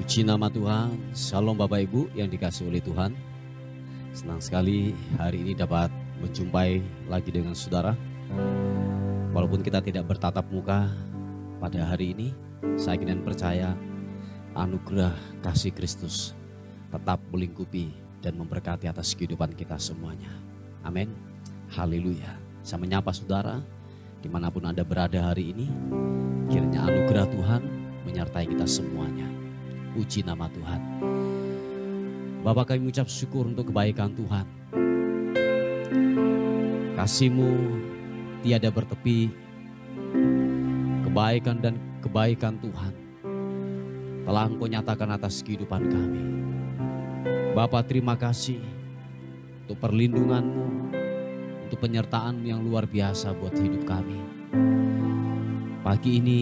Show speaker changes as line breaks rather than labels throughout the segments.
Puji nama Tuhan. Shalom Bapak Ibu yang dikasihi oleh Tuhan. Senang sekali hari ini dapat menjumpai lagi dengan saudara. Walaupun kita tidak bertatap muka pada hari ini, saya ingin percaya anugerah kasih Kristus tetap melingkupi dan memberkati atas kehidupan kita semuanya. Amin. Haleluya. Saya menyapa saudara dimanapun Anda berada hari ini. Kiranya anugerah Tuhan menyertai kita semuanya. Puji nama Tuhan. Bapak, kami mengucap syukur untuk kebaikan Tuhan. Kasih-Mu tiada bertepi. Kebaikan dan kebaikan Tuhan telah Engkau nyatakan atas kehidupan kami. Bapak, terima kasih untuk perlindungan-Mu, untuk penyertaan yang luar biasa buat hidup kami. Pagi ini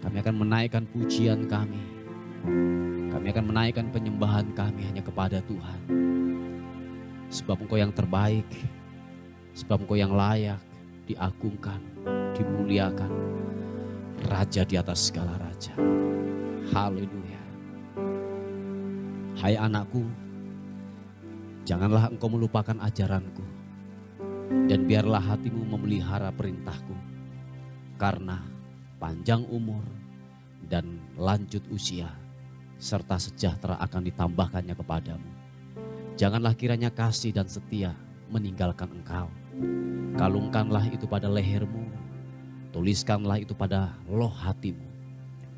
kami akan menaikkan pujian kami. Kami akan menaikkan penyembahan kami hanya kepada Tuhan. Sebab Engkau yang terbaik. Sebab Engkau yang layak diagungkan, dimuliakan. Raja di atas segala raja. Haleluya. Hai anakku, janganlah engkau melupakan ajaranku. Dan biarlah hatimu memelihara perintahku. Karena panjang umur dan lanjut usia serta sejahtera akan ditambahkannya kepadamu. Janganlah kiranya kasih dan setia meninggalkan engkau. Kalungkanlah itu pada lehermu, tuliskanlah itu pada loh hatimu.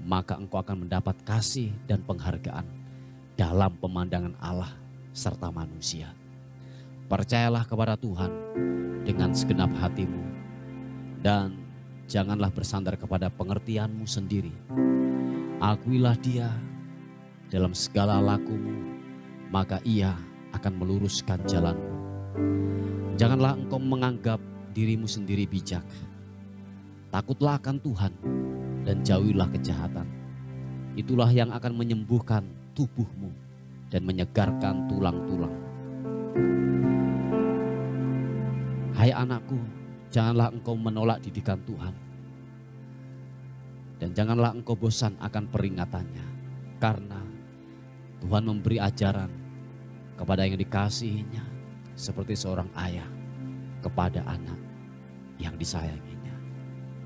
Maka engkau akan mendapat kasih dan penghargaan dalam pemandangan Allah serta manusia. Percayalah kepada Tuhan dengan segenap hatimu dan janganlah bersandar kepada pengertianmu sendiri. Akuilah Dia dalam segala lakumu, maka Ia akan meluruskan jalanmu. Janganlah engkau menganggap dirimu sendiri bijak. Takutlah akan Tuhan dan jauhilah kejahatan. Itulah yang akan menyembuhkan tubuhmu dan menyegarkan tulang-tulang. Hai anakku, janganlah engkau menolak didikan Tuhan. Dan janganlah engkau bosan akan peringatannya. Karena Tuhan memberi ajaran kepada yang dikasihinya. Seperti seorang ayah kepada anak yang disayanginya.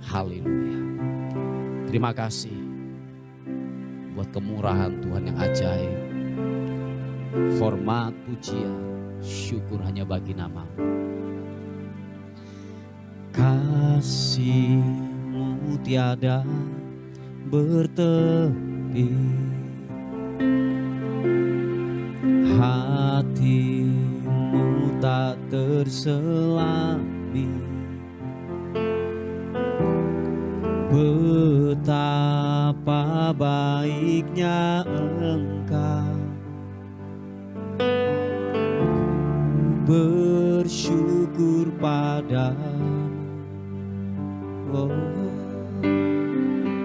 Haleluya. Terima kasih buat kemurahan Tuhan yang ajaib. Hormat, pujian, syukur hanya bagi nama-Mu. Kasih-Mu tiada bertepi, hati-Mu tak terselami. Betapa baiknya Engkau, bersyukur padamu. Oh,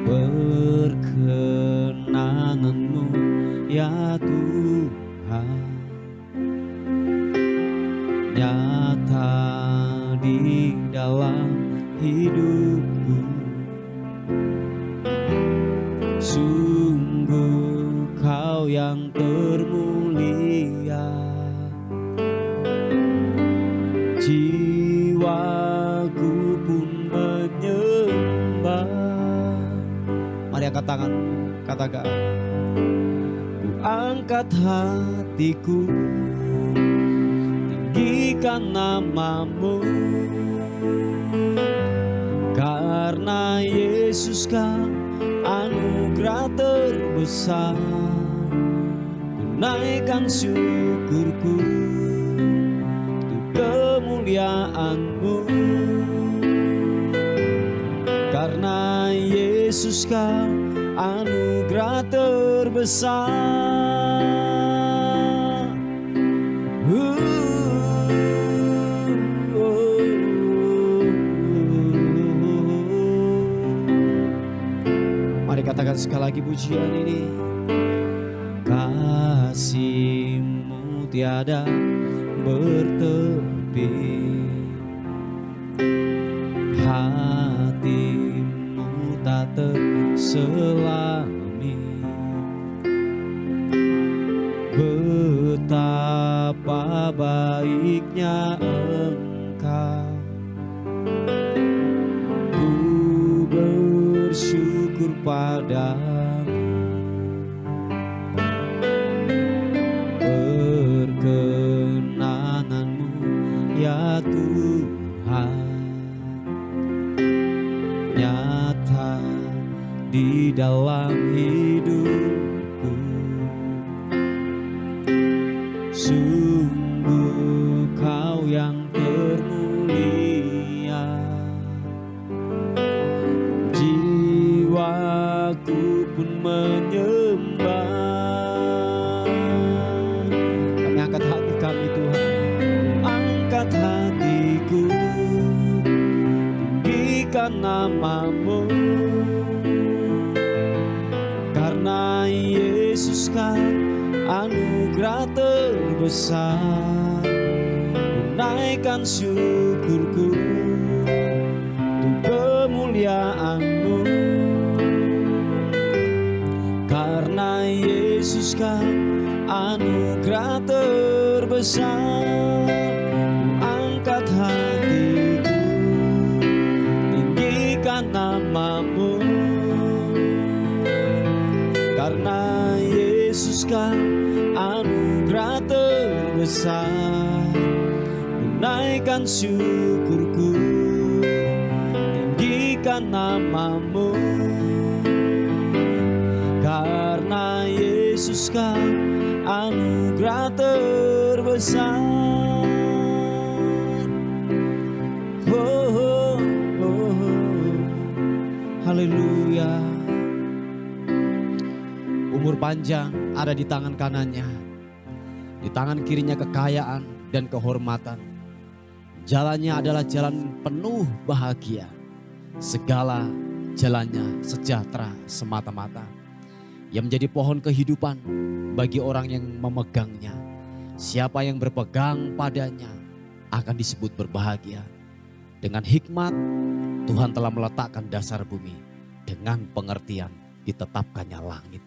perkenangan-Mu ya Tuhan nyata di dalam hidupku. Sungguh Kau yang termulia. Jiwaku pun menyembah. Mari angkat tangan, katakan. Ku angkat hatiku, tinggikan nama-Mu. Karena Yesus Kau anugerah terbesar. Ku naikkan syukurku untuk kemuliaan-Mu. Karena Yesus Kau anugerah terbesar. Mari katakan sekali lagi pujian ini. Kasih-Mu tiada bertepi, hati-Mu tak terselami. baiknya Engkau. Ku bersyukur padamu, perkenananmu ya Tuhan nyata di dalam hidupku. Sungguh Kau yang termulia, jiwaku pun menyembah. Kami angkat hati kami Tuhan, angkat hatiku, tinggikan nama-Mu. Karena Yesus kan anugerah terbesar, naikkan syukurku untuk kemuliaan-Mu. Karena Yesus kan anugerah terbesar, angkat hatiku, tinggikan nama-Mu. Karena Yesus kan anugerah terbesar, naikkan syukurku, tinggikan nama-Mu. Karena Yesus kan anugerah terbesar. Oh, oh, oh. Haleluya. Umur panjang ada di tangan kanannya, di tangan kirinya kekayaan dan kehormatan. Jalannya adalah jalan penuh bahagia, segala jalannya sejahtera semata-mata. Yang menjadi pohon kehidupan bagi orang yang memegangnya. Siapa yang berpegang padanya akan disebut berbahagia. Dengan hikmat Tuhan telah meletakkan dasar bumi, dengan pengertian ditetapkannya langit.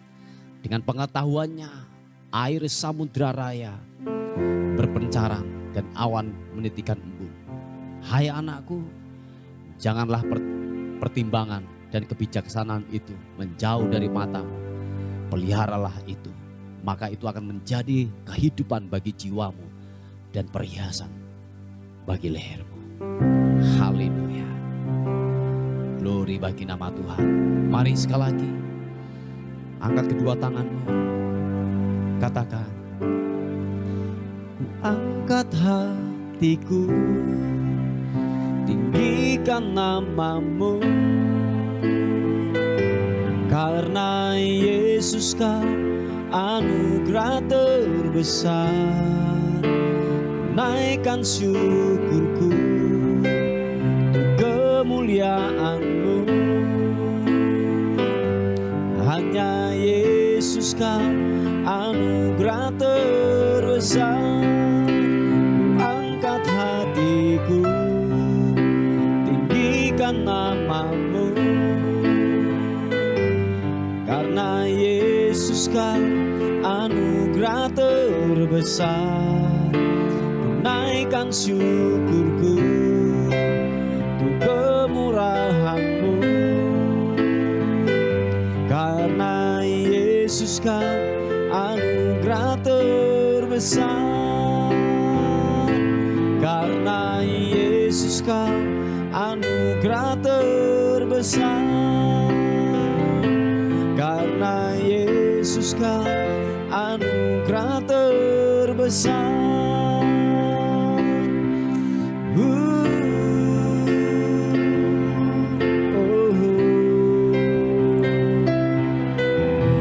Dengan pengetahuannya air samudra raya berpencaran dan awan menitikan embun. Hai anakku, janganlah pertimbangan dan kebijaksanaan itu menjauh dari matamu. Peliharalah itu, maka itu akan menjadi kehidupan bagi jiwamu dan perhiasan bagi lehermu. Haleluya. Glory bagi nama Tuhan. Mari sekali lagi angkat kedua tanganmu, katakan, ku angkat hatiku, tinggikan nama-Mu. Karena Yesus kan anugerah terbesar, naikkan syukurku untuk kemuliaan-Mu. Hanya Yesus kan anugerah terbesar, angkat hatiku, tinggikan nama-Mu. Karena Yesus kan anugerah terbesar, naikkan syukurku untuk kemurahan-Mu. Karena Yesus kan anugerah terbesar, karena Yesus kan anugerah terbesar, karena Yesus kan anugerah terbesar.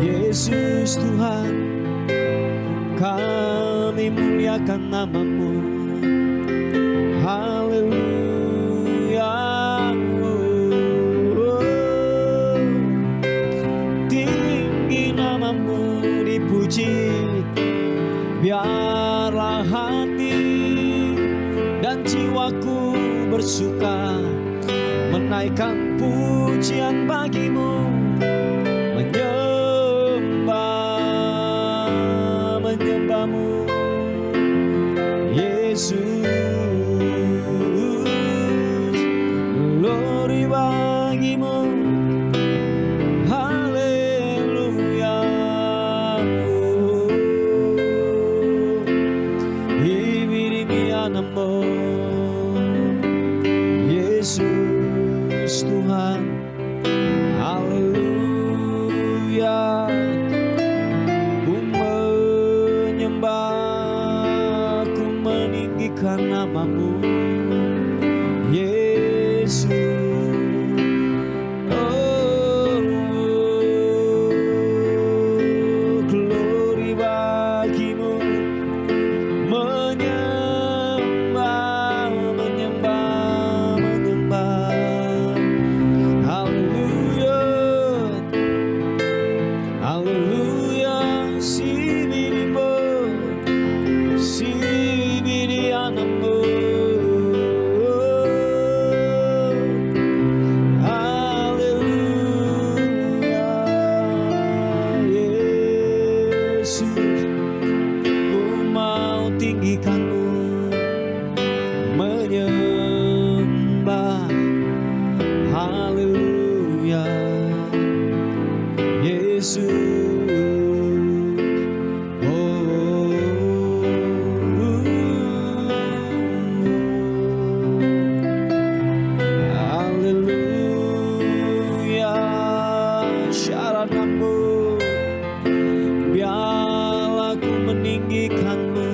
Yesus Tuhan, kami muliakan nama-Mu. Haleluya. Tinggi nama-Mu dipuji, biarlah hati dan jiwaku bersuka menaikkan pujian bagi-Mu, menyembah-Mu. glory bagimu, haleluya. Ibirimianamu, Yesus Tuhan, haleluya. Ku menyembah, ku meninggikan namamu, Yesus. Oh, glory bagimu, menyembah, menyembah, menyembah. Haleluya, haleluya. Sibiribo, sibirianamu, haleluya. Yesus, ku mau tinggikanmu, menyembah, haleluya. Yesus, haleluya. Syaranamu, biarlah ku meninggikanmu,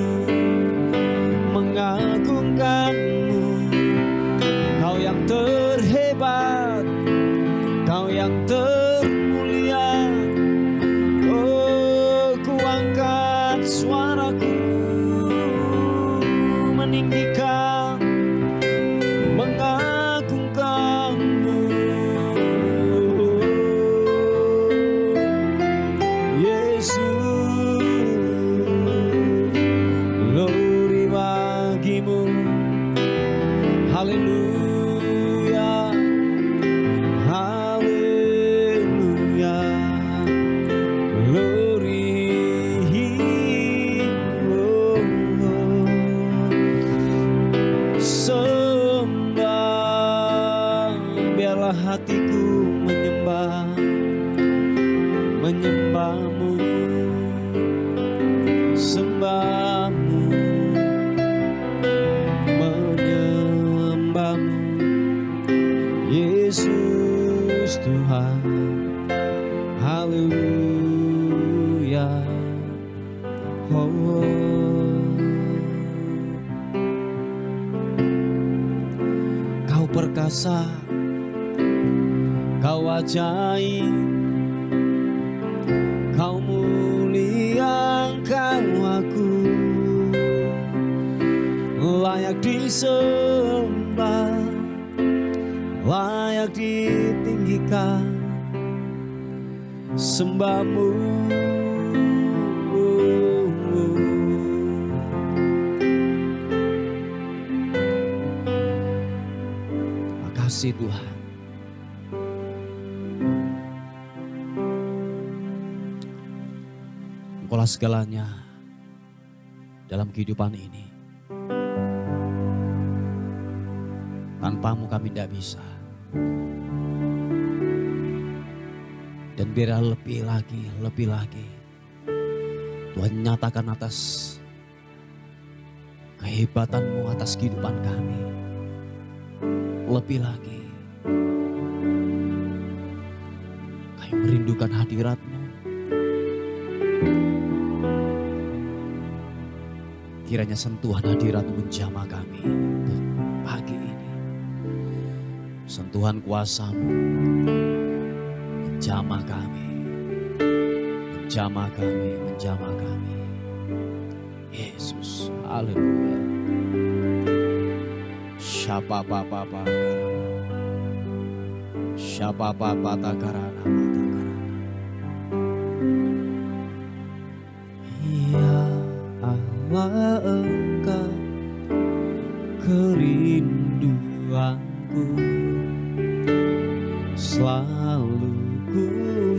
mengagungkanmu. Kau yang terhebat, Kau yang termulia. Oh, ku angkat suaraku, meninggikan, mengagungkanmu, Yesus. Glory bagimu, haleluya, haleluya. Glory, oh, oh. Sembah, biarlah hatiku menyembah, menyembahmu, sembahmu, menyembahmu, Yesus Tuhan, haleluya. Oh, Kau perkasa, Kau ajaib, Kau mulia, Kau agung, layak disembah, layak ditinggikan, sembahmu. Makasih Tuhan. Engkaulah segalanya dalam kehidupan ini. Tanpamu kami tidak bisa. Dan biarlah lebih lagi Tuhan nyatakan atas kehebatanmu atas kehidupan kami. Lebih lagi kami merindukan hadirat-Mu. Kiranya sentuhan hadirat-Mu menjamah kami untuk pagi ini. Sentuhan kuasa-Mu menjamah kami, menjamah kami, menjamah kami. Yesus, haleluya. Siapa papa siapa papa takarana matakarana. Ya Allah, Engkau kerinduanku, selalu ku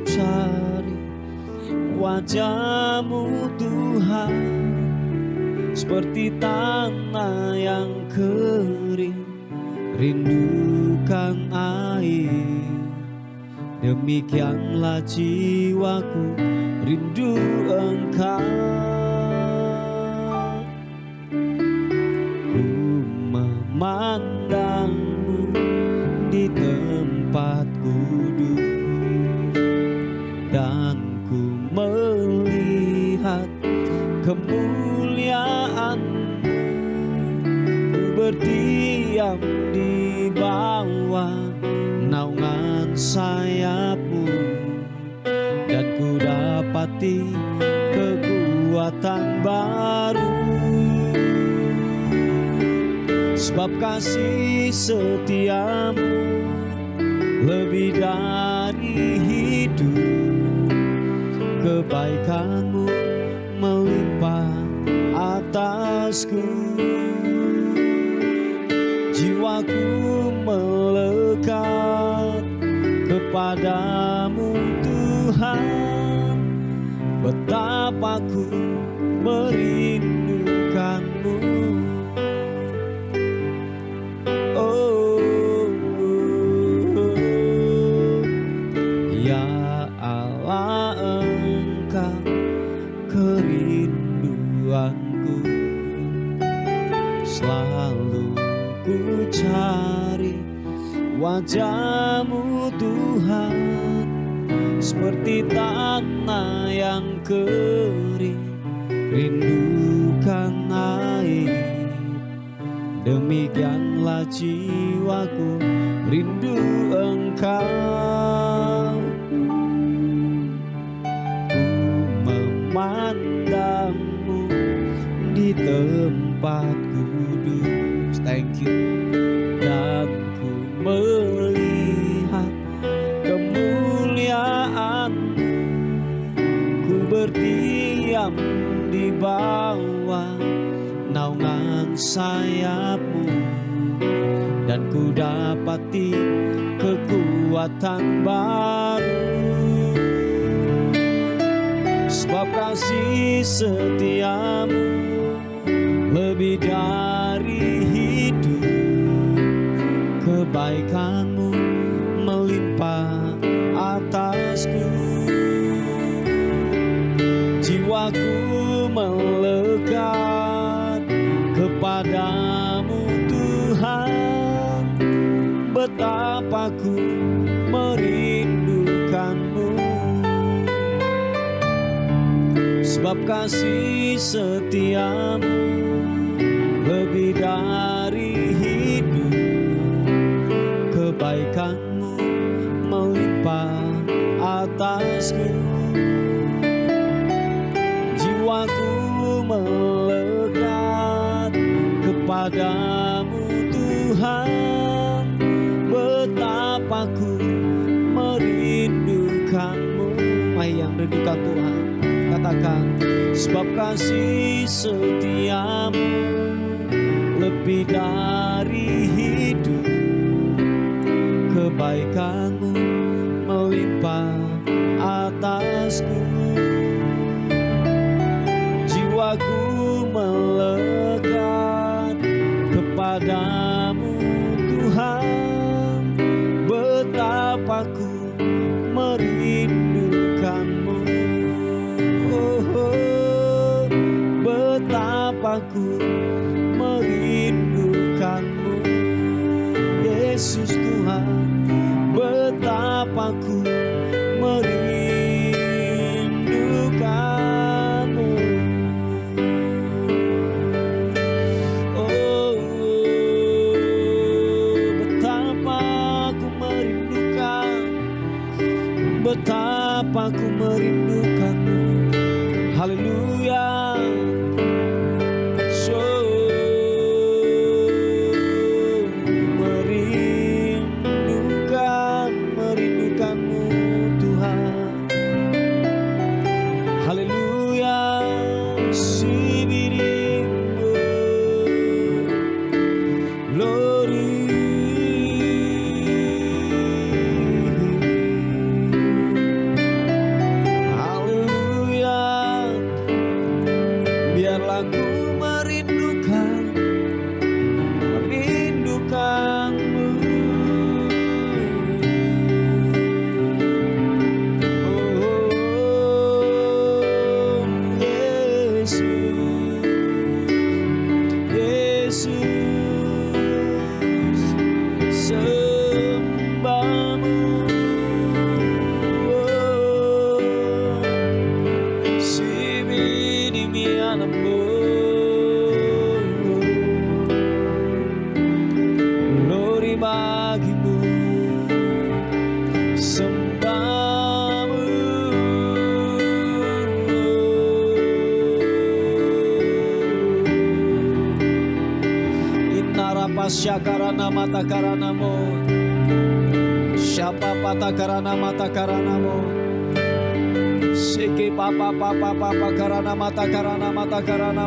cari wajah-Mu Tuhan. seperti tanah yang kering, rindukan air. Demikianlah jiwaku rindu Engkau. Ku memandangmu di tempat kudus, dan ku melihat kemuliaan-Mu. Ku berdiam di bawah naungan sayap-Mu, dan ku dapati kekuatan baru. Sebab kasih setia-Mu lebih dari hidup, kebaikan-Mu melimpah atasku. Jiwaku melekat kepadamu Tuhan, betapa ku merindukanmu. Oh, ya Allah, Engkau kerinduanku. Selalu ku cari wajah-Mu Tuhan, seperti tanah yang kering, rindukan air. Demikianlah jiwaku rindu Engkau. Ku memandangmu di tempat kudus, thank you, dan ku melihat kemuliaan-Mu. Ku berdiam di bawah naungan sayap-Mu, dan ku dapati kekuatan baru. Sebab kasih setia-Mu lebih dari hidup, kebaikan-Mu melimpah atasku. Jiwaku melekat kepadamu Tuhan, betapa ku merindukanmu. Sebab kasih setia-Mu lebih dari hidup, kebaikan-Mu melimpah atasku. Jiwaku melekat kepadamu Tuhan, betapa ku merindukanmu. Yang rindukan Tuhan, katakan, sebab kasih setia-Mu lebih dari hidup, kebaikan-Mu melimpah atasku. Jiwaku melekat kepadamu Tuhan, betapa ku merindukanmu. Oh, betapa ku merindukanmu. Yesus Tuhan, betapa ku merindukanmu. Oh, betapa ku merindukan, betapa ku merindukanmu. Haleluya. Merindukanmu Tuhan. Haleluya. Sibirimu glory. Haleluya. sembahmu. Inarapasya karana mata karanamo, siapa pata karana mata karanamo, siki papa karana mata karana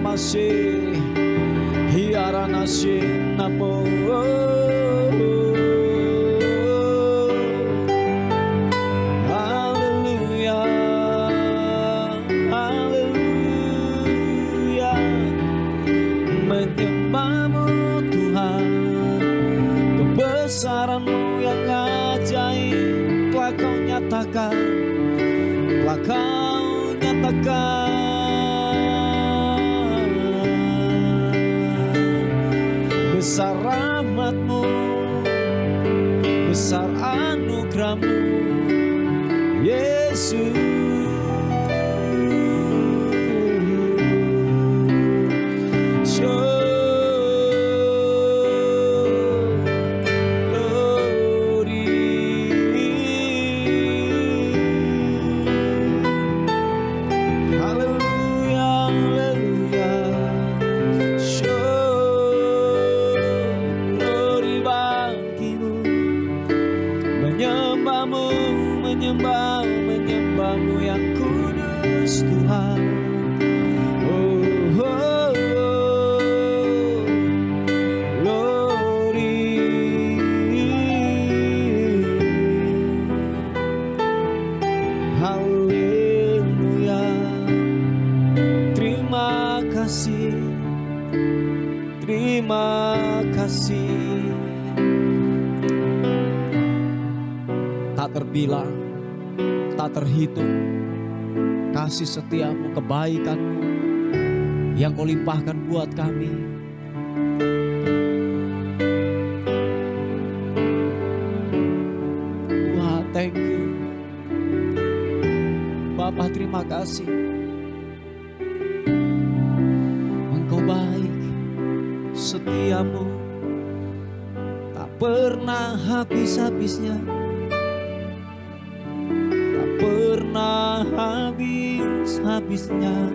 masih hiarana namo. Menyembahmu Tuhan, kebesaran-Mu yang ajaib telah Kau nyatakan, telah Kau nyatakan. Besar rahmat-Mu, besar anugerah-Mu, Yesus. Menyembahmu yang kudus Tuhan. Oh, oh, oh. Glory. Haleluya. Terima kasih, terima kasih. Tak terbilang, tak terhitung kasih setiamu, kebaikanmu yang Kau limpahkan buat kami. Wah, thank you Bapa, terima kasih. Engkau baik, setiamu tak pernah habis-habisnya, pernah habis-habisnya.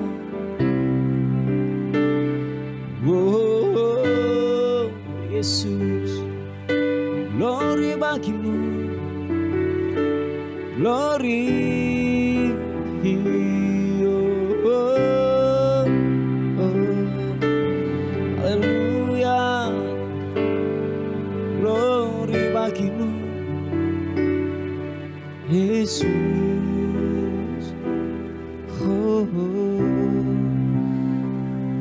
Oh, Yesus, glory bagimu, glory. Oh, oh, oh. Haleluya, glory bagimu, Yesus. Oh, oh.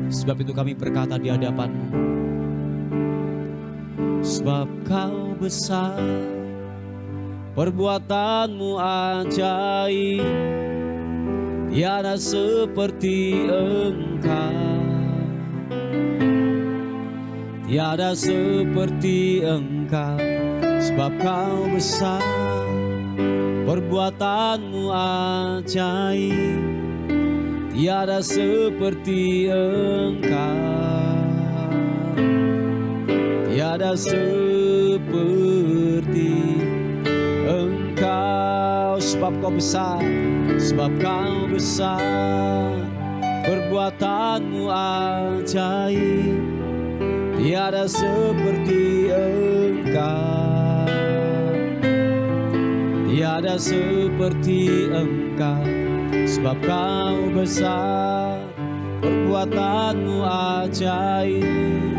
Sebab itu kami berkata di hadapan-Mu, sebab Kau besar, perbuatan-Mu ajaib, tiada seperti Engkau, tiada seperti Engkau. Sebab Kau besar, perbuatan-Mu ajaib, tiada seperti Engkau, tiada seperti Engkau. Sebab Kau besar, sebab Kau besar, perbuatan-Mu ajaib, tiada seperti Engkau, tiada seperti Engkau. Sebab Kau besar, perbuatan-Mu ajaib,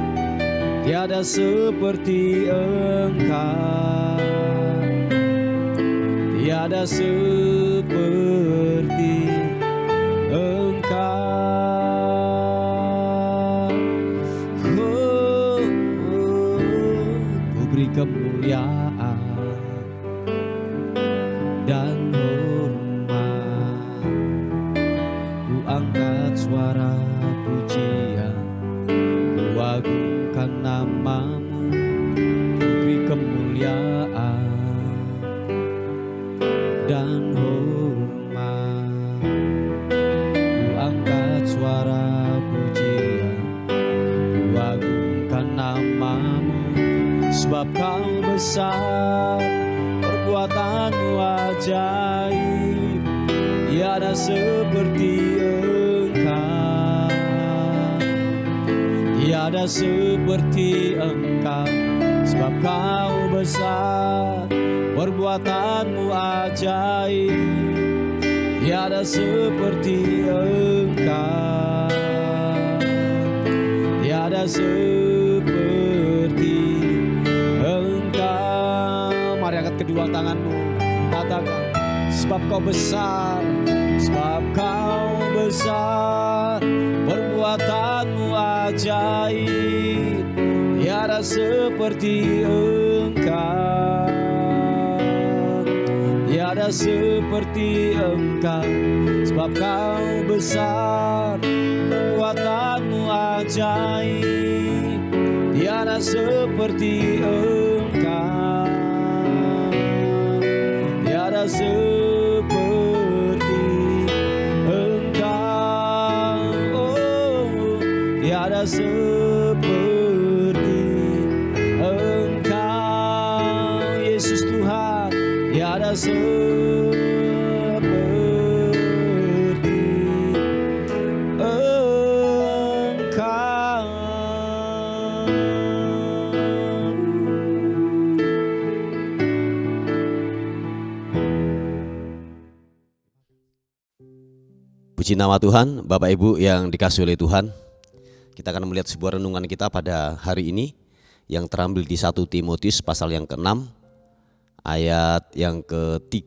tiada seperti Engkau, tiada seperti Engkau. Oh, ku beri kemuliaan dan hormat, ku angkat suara pujian, ku agungkan nama-Mu, ku beri kemuliaan dan hormat, ku angkat suara pujian, ku agungkan nama-Mu. Sebab Kau besar, perbuatan-Mu kekuatanmu ajaib, tiada seperti Engkau, tiada seperti Engkau, sebab Kau besar, perbuatanmu ajaib, tiada seperti Engkau, tiada seperti Engkau. Mari angkat kedua tanganmu, katakan, sebab Kau besar, sebab Kau besar, perbuatanmu ajaib, tiada seperti Engkau, tiada seperti Engkau, sebab Kau besar, perbuatanmu ajaib, tiada seperti Engkau, tiada seperti Engkau, oh, tiada seperti Engkau, Yesus Tuhan, tiada seperti Engkau. Puji nama Tuhan, Bapak Ibu yang dikasihi oleh Tuhan. Kita akan melihat sebuah renungan kita pada hari ini yang terambil di 1 Timotius pasal yang ke-6 ayat yang ke-3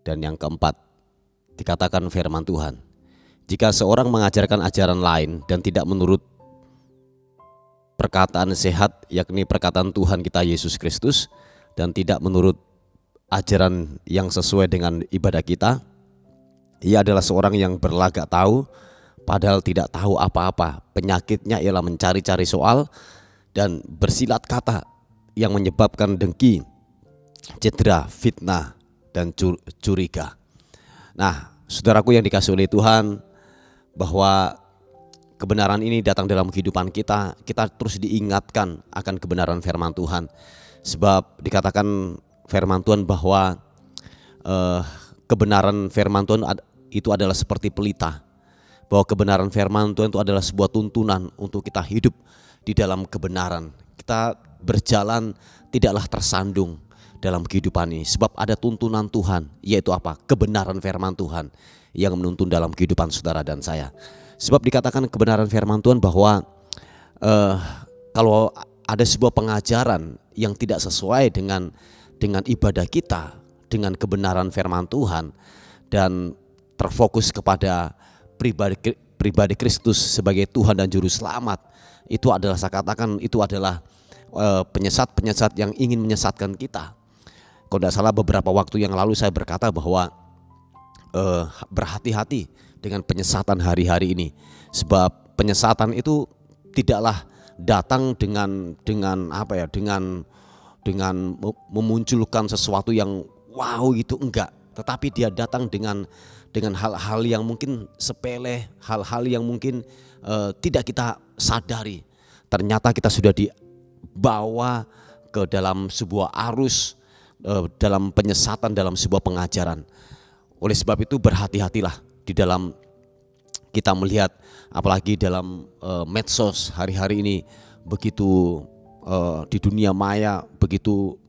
dan yang ke-4. Dikatakan firman Tuhan, jika seorang mengajarkan ajaran lain dan tidak menurut perkataan sehat, yakni perkataan Tuhan kita Yesus Kristus, dan tidak menurut ajaran yang sesuai dengan ibadah kita, ia adalah seorang yang berlagak tahu, padahal tidak tahu apa-apa. Penyakitnya ialah mencari-cari soal dan bersilat kata yang menyebabkan dengki, cedera, fitnah, dan curiga. Nah, saudaraku yang dikasihi oleh Tuhan, bahwa kebenaran ini datang dalam kehidupan kita, kita terus diingatkan akan kebenaran firman Tuhan. Sebab dikatakan firman Tuhan bahwa kebenaran firman Tuhan itu adalah seperti pelita, bahwa kebenaran firman Tuhan itu adalah sebuah tuntunan untuk kita hidup di dalam kebenaran. Kita berjalan tidaklah tersandung dalam kehidupan ini, sebab ada tuntunan Tuhan, yaitu apa? Kebenaran firman Tuhan yang menuntun dalam kehidupan saudara dan saya. Sebab dikatakan kebenaran firman Tuhan bahwa kalau ada sebuah pengajaran yang tidak sesuai dengan ibadah kita, dengan kebenaran firman Tuhan, dan terfokus kepada pribadi Kristus sebagai Tuhan dan Juru Selamat, itu adalah, saya katakan, itu adalah penyesat-penyesat yang ingin menyesatkan kita. Kalau tidak salah beberapa waktu yang lalu saya berkata bahwa berhati-hati dengan penyesatan hari-hari ini, sebab penyesatan itu tidaklah datang dengan memunculkan sesuatu yang wow gitu, enggak, tetapi dia datang dengan hal-hal yang mungkin sepele, hal-hal yang mungkin tidak kita sadari. Ternyata kita sudah dibawa ke dalam sebuah arus, dalam penyesatan, dalam sebuah pengajaran. Oleh sebab itu berhati-hatilah di dalam kita melihat, apalagi dalam medsos hari-hari ini, begitu di dunia maya, begitu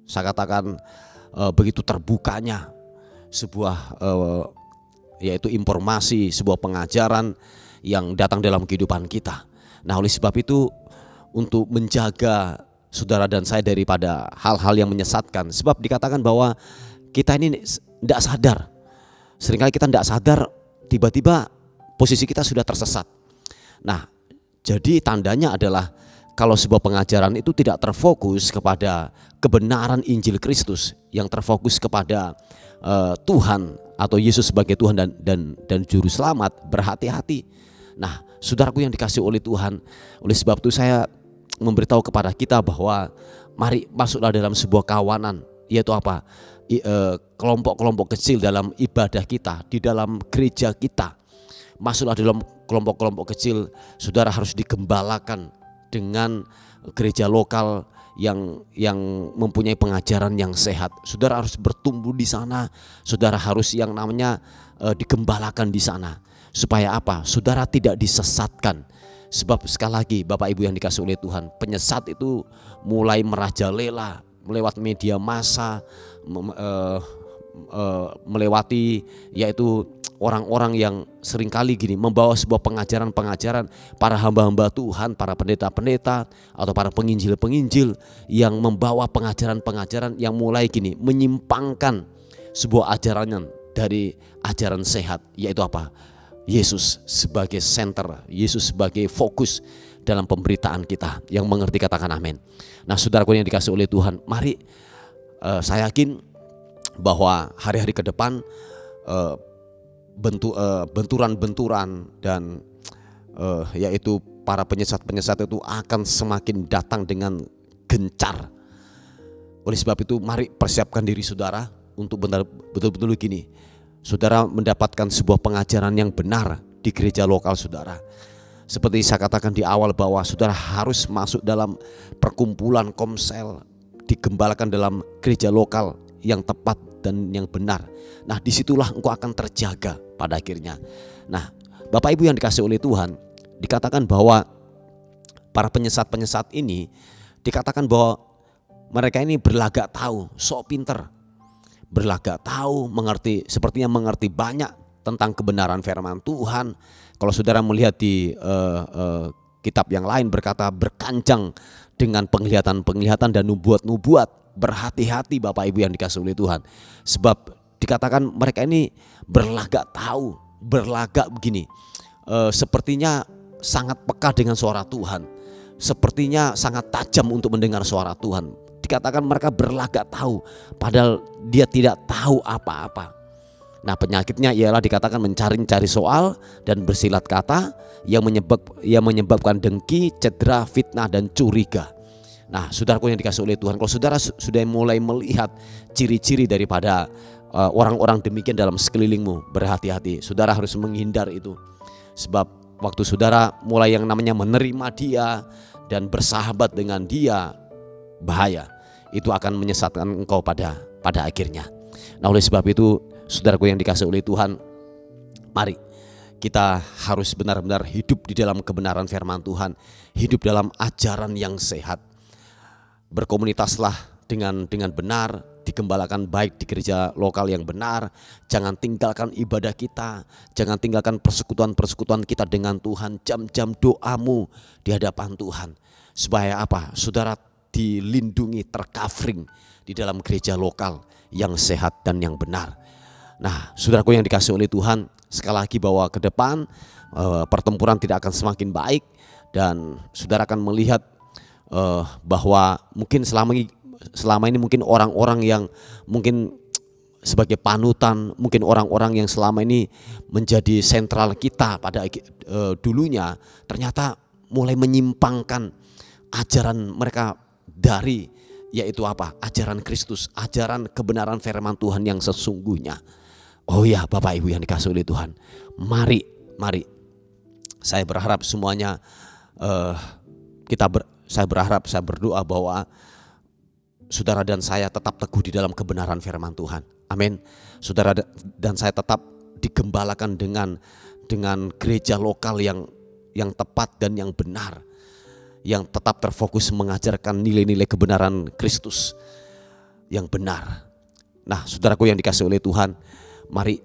saya katakan begitu terbukanya sebuah yaitu informasi, sebuah pengajaran yang datang dalam kehidupan kita. Nah, oleh sebab itu, untuk menjaga saudara dan saya daripada hal-hal yang menyesatkan, sebab dikatakan bahwa kita ini tidak sadar, seringkali kita tidak sadar, tiba-tiba posisi kita sudah tersesat. Nah, jadi tandanya adalah kalau sebuah pengajaran itu tidak terfokus kepada kebenaran Injil Kristus, yang terfokus kepada Tuhan atau Yesus sebagai Tuhan dan Juru Selamat, berhati-hati. Nah, saudaraku yang dikasihi oleh Tuhan, oleh sebab itu saya memberitahu kepada kita bahwa mari masuklah dalam sebuah kawanan, yaitu apa? Kelompok-kelompok kecil dalam ibadah kita, di dalam gereja kita. Masuklah dalam kelompok-kelompok kecil. Saudara harus digembalakan dengan gereja lokal yang mempunyai pengajaran yang sehat. Saudara harus bertumbuh di sana. Saudara harus yang namanya digembalakan di sana. Supaya apa? Saudara tidak disesatkan. Sebab sekali lagi Bapak Ibu yang dikasihi oleh Tuhan, penyesat itu mulai merajalela melewat media massa, melewati yaitu orang-orang yang seringkali gini membawa sebuah pengajaran-pengajaran, para hamba-hamba Tuhan, para pendeta-pendeta atau para penginjil-penginjil yang membawa pengajaran-pengajaran yang mulai gini menyimpangkan sebuah ajaran dari ajaran sehat, yaitu apa? Yesus sebagai center, Yesus sebagai fokus dalam pemberitaan kita. Yang mengerti katakan amin. Nah, saudaraku yang dikasihi oleh Tuhan, mari saya yakin bahwa hari-hari ke depan benturan-benturan dan yaitu para penyesat-penyesat itu akan semakin datang dengan gencar. Oleh sebab itu mari persiapkan diri saudara untuk betul-betul gini. Saudara mendapatkan sebuah pengajaran yang benar di gereja lokal saudara. Seperti saya katakan di awal bahwa saudara harus masuk dalam perkumpulan komsel, digembalakan dalam gereja lokal yang tepat dan yang benar. Nah, disitulah engkau akan terjaga pada akhirnya. Nah, Bapak Ibu yang dikasihi oleh Tuhan, dikatakan bahwa para penyesat-penyesat ini dikatakan bahwa mereka ini berlagak tahu, sok pinter, berlagak tahu, sepertinya mengerti banyak tentang kebenaran firman Tuhan. Kalau saudara melihat di kitab yang lain berkata berkancang dengan penglihatan-penglihatan dan nubuat-nubuat. Berhati-hati Bapak Ibu yang dikasihi oleh Tuhan. Sebab dikatakan mereka ini berlagak tahu, berlagak begini. Sepertinya sangat peka dengan suara Tuhan. Sepertinya sangat tajam untuk mendengar suara Tuhan. Dikatakan mereka berlagak tahu, padahal dia tidak tahu apa-apa. Nah, penyakitnya ialah dikatakan mencari-cari soal dan bersilat kata yang menyebabkan dengki, cedera, fitnah dan curiga. Nah, saudaraku yang dikasihi oleh Tuhan, kalau saudara sudah mulai melihat ciri-ciri daripada orang-orang demikian dalam sekelilingmu, berhati-hati. Saudara harus menghindar itu. Sebab waktu saudara mulai yang namanya menerima dia dan bersahabat dengan dia, bahaya. Itu akan menyesatkan engkau pada akhirnya. Nah, oleh sebab itu saudaraku yang dikasihi oleh Tuhan, mari kita harus benar-benar hidup di dalam kebenaran firman Tuhan, hidup dalam ajaran yang sehat. Berkomunitaslah dengan benar, digembalakan baik di gereja lokal yang benar. Jangan tinggalkan ibadah kita, jangan tinggalkan persekutuan-persekutuan kita dengan Tuhan, jam-jam doamu di hadapan Tuhan. Supaya apa? Saudara dilindungi, tercovering di dalam gereja lokal yang sehat dan yang benar. Nah, saudaraku yang dikasihi oleh Tuhan, sekali lagi bahwa ke depan pertempuran tidak akan semakin baik dan saudara akan melihat bahwa mungkin selama ini mungkin orang-orang yang mungkin sebagai panutan, mungkin orang-orang yang selama ini menjadi sentral kita pada dulunya ternyata mulai menyimpangkan ajaran mereka dari yaitu apa? Ajaran Kristus, ajaran kebenaran firman Tuhan yang sesungguhnya. Oh ya, Bapak Ibu yang dikasihi oleh Tuhan, mari saya berharap semuanya saya berdoa bahwa saudara dan saya tetap teguh di dalam kebenaran firman Tuhan. Amin. Saudara dan saya tetap digembalakan dengan gereja lokal yang tepat dan yang benar, yang tetap terfokus mengajarkan nilai-nilai kebenaran Kristus yang benar. Nah, saudaraku yang dikasihi oleh Tuhan, mari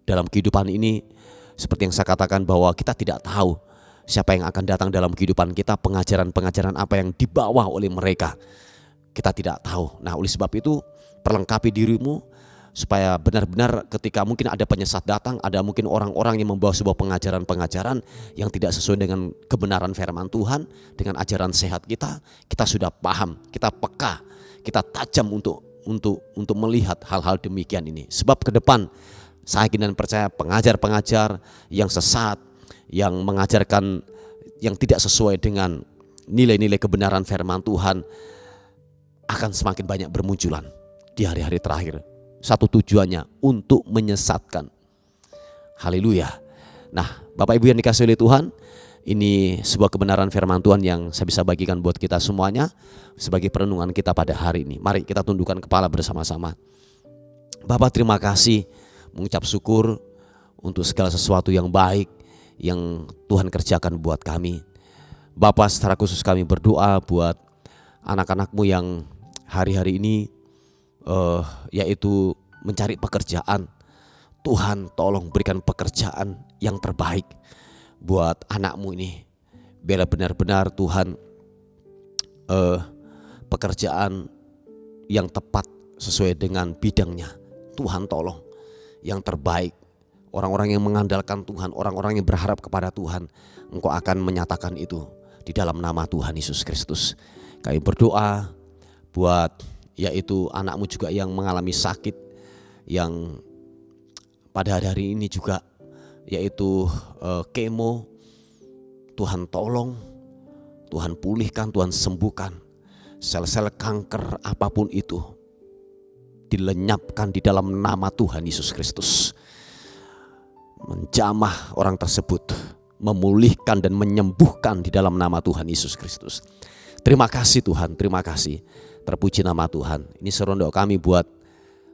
dalam kehidupan ini seperti yang saya katakan bahwa kita tidak tahu siapa yang akan datang dalam kehidupan kita, pengajaran-pengajaran apa yang dibawa oleh mereka. Kita tidak tahu. Nah, oleh sebab itu perlengkapi dirimu supaya benar-benar ketika mungkin ada penyesat datang, ada mungkin orang-orang yang membawa sebuah pengajaran-pengajaran yang tidak sesuai dengan kebenaran firman Tuhan, dengan ajaran sehat kita sudah paham, kita peka, kita tajam untuk melihat hal-hal demikian ini. Sebab ke depan saya yakin dan percaya pengajar-pengajar yang sesat, yang mengajarkan yang tidak sesuai dengan nilai-nilai kebenaran firman Tuhan akan semakin banyak bermunculan di hari-hari terakhir. Satu tujuannya untuk menyesatkan. Haleluya. Nah, Bapak Ibu yang dikasihi oleh Tuhan, Ini sebuah kebenaran firman Tuhan yang saya bisa bagikan buat kita semuanya sebagai perenungan kita pada hari ini. Mari kita tundukkan kepala bersama-sama. Bapa, terima kasih, mengucap syukur untuk segala sesuatu yang baik yang Tuhan kerjakan buat kami. Bapa, secara khusus kami berdoa buat anak-anak-Mu yang hari-hari ini yaitu mencari pekerjaan. Tuhan, tolong berikan pekerjaan yang terbaik buat anak-Mu ini. Biarlah benar-benar Tuhan pekerjaan yang tepat sesuai dengan bidangnya. Tuhan, tolong yang terbaik. Orang-orang yang mengandalkan Tuhan, orang-orang yang berharap kepada Tuhan, Engkau akan menyatakan itu di dalam nama Tuhan Yesus Kristus. Kami berdoa buat yaitu anak-Mu juga yang mengalami sakit, yang pada hari-hari ini juga yaitu kemo. Tuhan tolong, Tuhan pulihkan, Tuhan sembuhkan. Sel-sel kanker apapun itu dilenyapkan di dalam nama Tuhan Yesus Kristus. Menjamah orang tersebut, memulihkan dan menyembuhkan di dalam nama Tuhan Yesus Kristus. Terima kasih Tuhan, terima kasih. Terpuji nama Tuhan. Ini seronok kami buat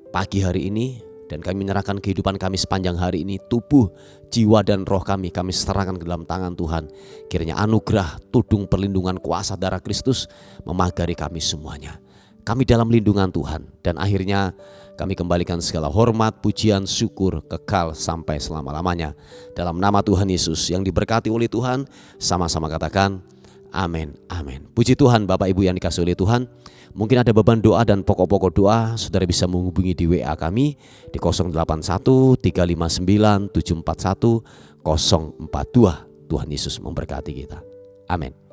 pagi hari ini, dan kami menyerahkan kehidupan kami sepanjang hari ini. Tubuh, jiwa dan roh kami serahkan ke dalam tangan Tuhan. Kiranya anugerah, tudung perlindungan kuasa darah Kristus memagari kami semuanya. Kami dalam lindungan Tuhan, dan akhirnya kami kembalikan segala hormat, pujian, syukur kekal sampai selama-lamanya. Dalam nama Tuhan Yesus yang diberkati oleh Tuhan, sama-sama katakan amin, amin. Puji Tuhan. Bapak Ibu yang dikasihi oleh Tuhan, mungkin ada beban doa dan pokok-pokok doa, saudara bisa menghubungi di WA kami di 081 359 741 042. Tuhan Yesus memberkati kita. Amin.